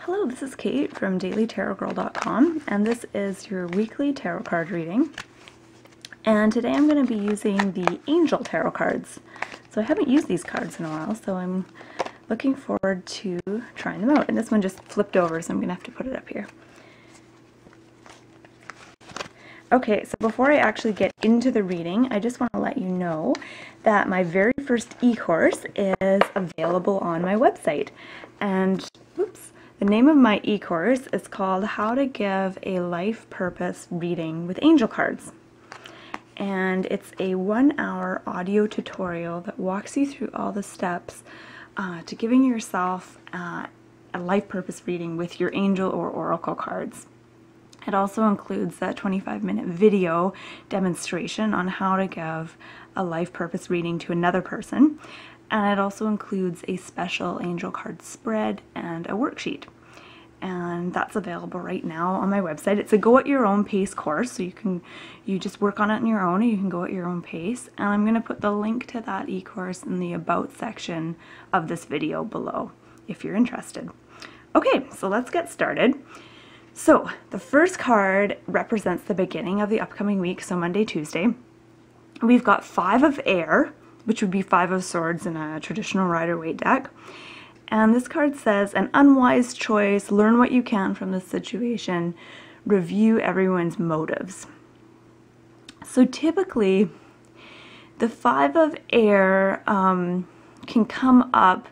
Hello, this is Kate from dailytarotgirl.com, and this is your weekly tarot card reading. And today I'm going to be using the Angel Tarot cards. So I haven't used these cards in a while, so I'm looking forward to trying them out. And this one just flipped over, so I'm going to have to put it up here. Okay, so before I actually get into the reading, I just want to let you know that my very first e-course is available on my website. And, the name of my e-course is called How to Give a Life Purpose Reading with Angel Cards. And it's a 1-hour audio tutorial that walks you through all the steps to giving yourself a life purpose reading with your angel or oracle cards. It also includes a 25-minute video demonstration on how to give a life purpose reading to another person. And it also includes a special angel card spread and a worksheet. And that's available right now on my website. It's a go at your own pace course, so you just work on it on your own, and you can go at your own pace. And I'm going to put the link to that e-course in the About section of this video below if you're interested. Okay, so let's get started. So the first card represents the beginning of the upcoming week, so Monday, Tuesday. We've got 5 of air, which would be 5 of swords in a traditional Rider-Waite deck. And this card says, an unwise choice, learn what you can from this situation, review everyone's motives. So typically, the 5 of air can come up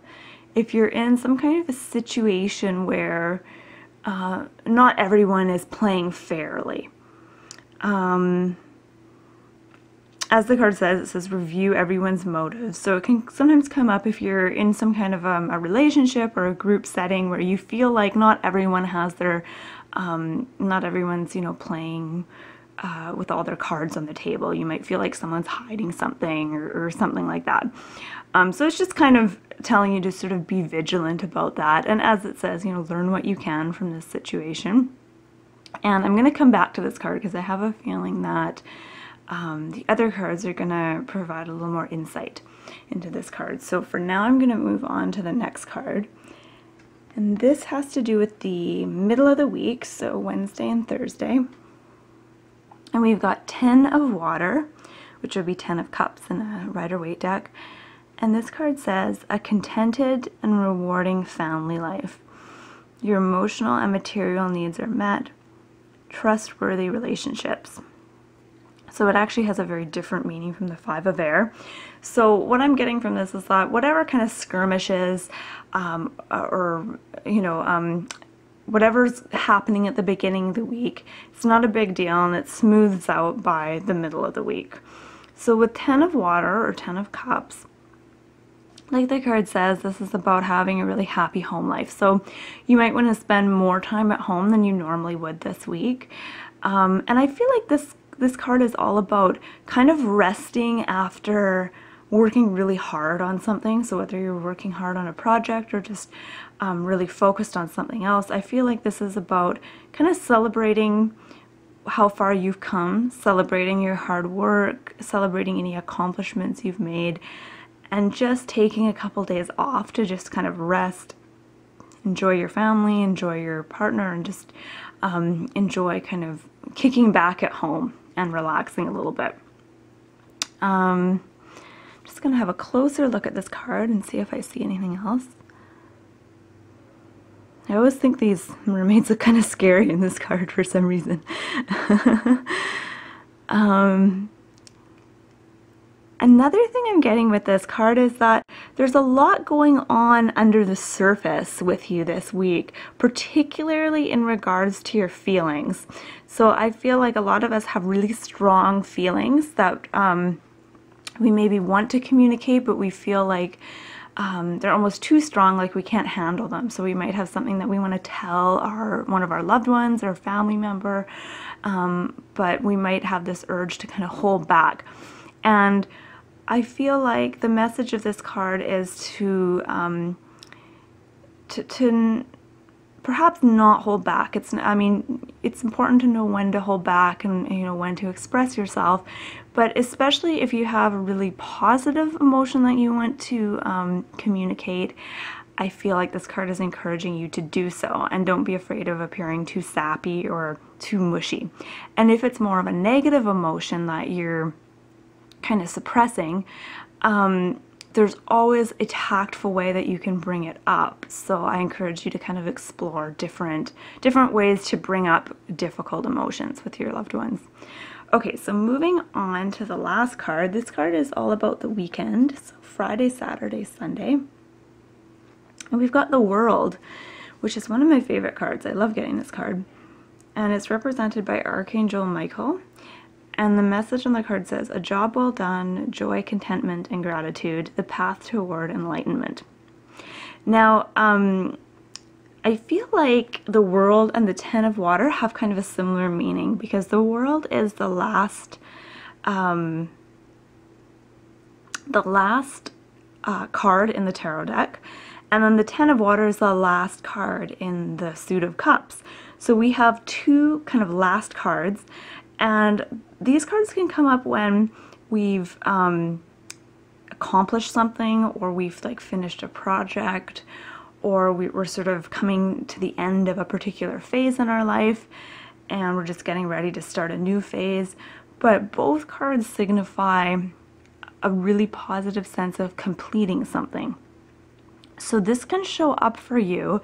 if you're in some kind of a situation where not everyone is playing fairly. As the card says, it says review everyone's motives. So it can sometimes come up if you're in some kind of a relationship or a group setting where you feel like not everyone has their, not everyone's, playing with all their cards on the table. You might feel like someone's hiding something or something like that. So it's just kind of telling you to sort of be vigilant about that. And as it says, learn what you can from this situation. And I'm going to come back to this card because I have a feeling that the other cards are going to provide a little more insight into this card. So for now, I'm going to move on to the next card. And this has to do with the middle of the week, so Wednesday and Thursday. And we've got 10 of water, which would be 10 of cups in a Rider-Waite deck. And this card says, a contented and rewarding family life. Your emotional and material needs are met. Trustworthy relationships. So it actually has a very different meaning from the 5 of air. So what I'm getting from this is that whatever kind of skirmishes whatever's happening at the beginning of the week, it's not a big deal, and it smooths out by the middle of the week. So with 10 of water or 10 of cups, like the card says, this is about having a really happy home life. So you might want to spend more time at home than you normally would this week. And I feel like this card is all about kind of resting after working really hard on something. So whether you're working hard on a project or just really focused on something else, I feel like this is about kind of celebrating how far you've come, celebrating your hard work, celebrating any accomplishments you've made, and just taking a couple days off to just kind of rest, enjoy your family, enjoy your partner, and just enjoy kind of kicking back at home and relaxing a little bit. I'm just going to have a closer look at this card and see if I see anything else. I always think these mermaids look kind of scary in this card for some reason. Another thing I'm getting with this card is that there's a lot going on under the surface with you this week, particularly in regards to your feelings. So I feel like a lot of us have really strong feelings that we maybe want to communicate, but we feel like they're almost too strong, like we can't handle them. So we might have something that we want to tell one of our loved ones or family member, but we might have this urge to kind of hold back. And I feel like the message of this card is to perhaps not hold back. It's important to know when to hold back and when to express yourself, but especially if you have a really positive emotion that you want to communicate, I feel like this card is encouraging you to do so, and don't be afraid of appearing too sappy or too mushy. And if it's more of a negative emotion that you're kind of suppressing, there's always a tactful way that you can bring it up. So I encourage you to kind of explore different ways to bring up difficult emotions with your loved ones. Okay, so moving on to the last card. This card is all about the weekend, so Friday, Saturday, Sunday. And we've got the World, which is one of my favorite cards. I love getting this card. And it's represented by Archangel Michael. And the message on the card says, "A job well done, joy, contentment, and gratitude, the path toward enlightenment." Now, I feel like the World and the Ten of Water have kind of a similar meaning, because the World is the last card in the tarot deck, and then the Ten of Water is the last card in the Suit of Cups. So we have two kind of last cards, and these cards can come up when we've accomplished something, or we've like finished a project, or we're sort of coming to the end of a particular phase in our life and we're just getting ready to start a new phase. But both cards signify a really positive sense of completing something. So this can show up for you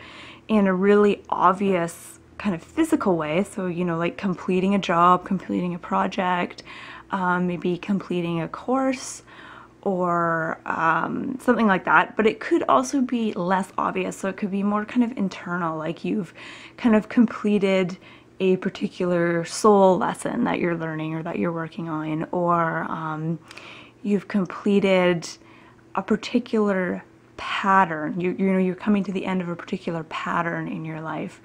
in a really obvious kind of physical way. So, you know, like completing a job, completing a project, maybe completing a course, or something like that. But it could also be less obvious. So it could be more kind of internal, like you've kind of completed a particular soul lesson that you're learning or that you're working on, or you've completed a particular pattern. You know, you're coming to the end of a particular pattern in your life.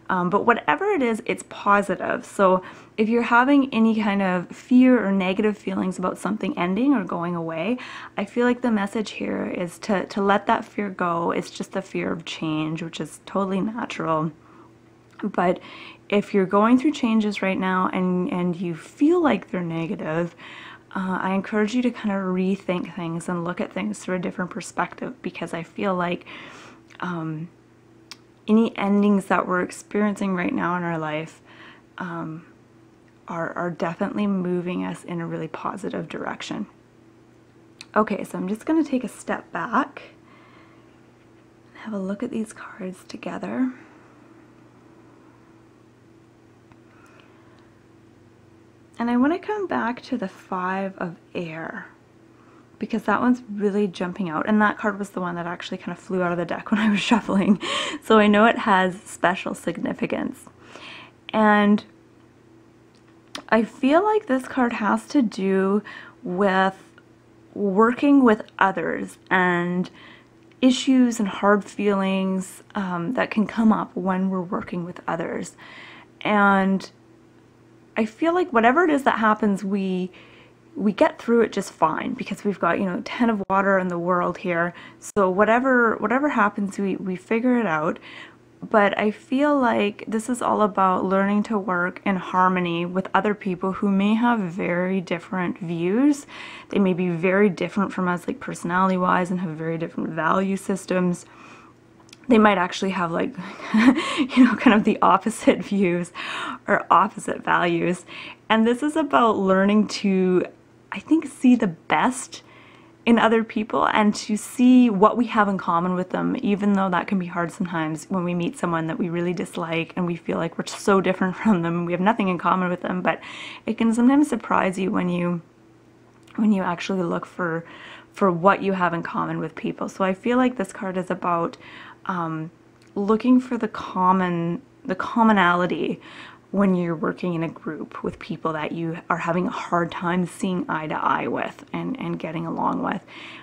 But whatever it is, it's positive. So if you're having any kind of fear or negative feelings about something ending or going away, I feel like the message here is to let that fear go. It's just the fear of change, which is totally natural. But if you're going through changes right now and you feel like they're negative, I encourage you to kind of rethink things and look at things through a different perspective, because I feel like any endings that we're experiencing right now in our life are definitely moving us in a really positive direction. Okay, so I'm just going to take a step back and have a look at these cards together. And I want to come back to the Five of Air, because that one's really jumping out, and that card was the one that actually kind of flew out of the deck when I was shuffling, so I know it has special significance. And I feel like this card has to do with working with others and issues and hard feelings that can come up when we're working with others. And I feel like whatever it is that happens, we get through it just fine, because we've got, you know, Ten of Water in the World here. So whatever happens, we figure it out. But I feel like this is all about learning to work in harmony with other people who may have very different views. They may be very different from us, like personality-wise, and have very different value systems. They might actually have, like, you know, kind of the opposite views or opposite values. And this is about learning to, I think, see the best in other people and to see what we have in common with them, even though that can be hard sometimes when we meet someone that we really dislike and we feel like we're so different from them and we have nothing in common with them. But it can sometimes surprise you when you actually look for what you have in common with people. So I feel like this card is about looking for the commonality when you're working in a group with people that you are having a hard time seeing eye to eye with and getting along with.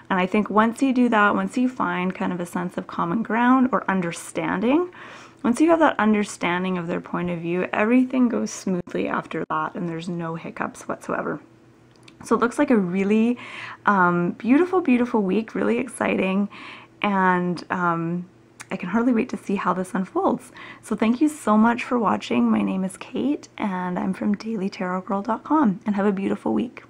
And I think once you do that, once you find kind of a sense of common ground or understanding, once you have that understanding of their point of view, everything goes smoothly after that and there's no hiccups whatsoever. So it looks like a really beautiful, beautiful week, really exciting, and I can hardly wait to see how this unfolds. So thank you so much for watching. My name is Kate, and I'm from dailytarotgirl.com, and have a beautiful week.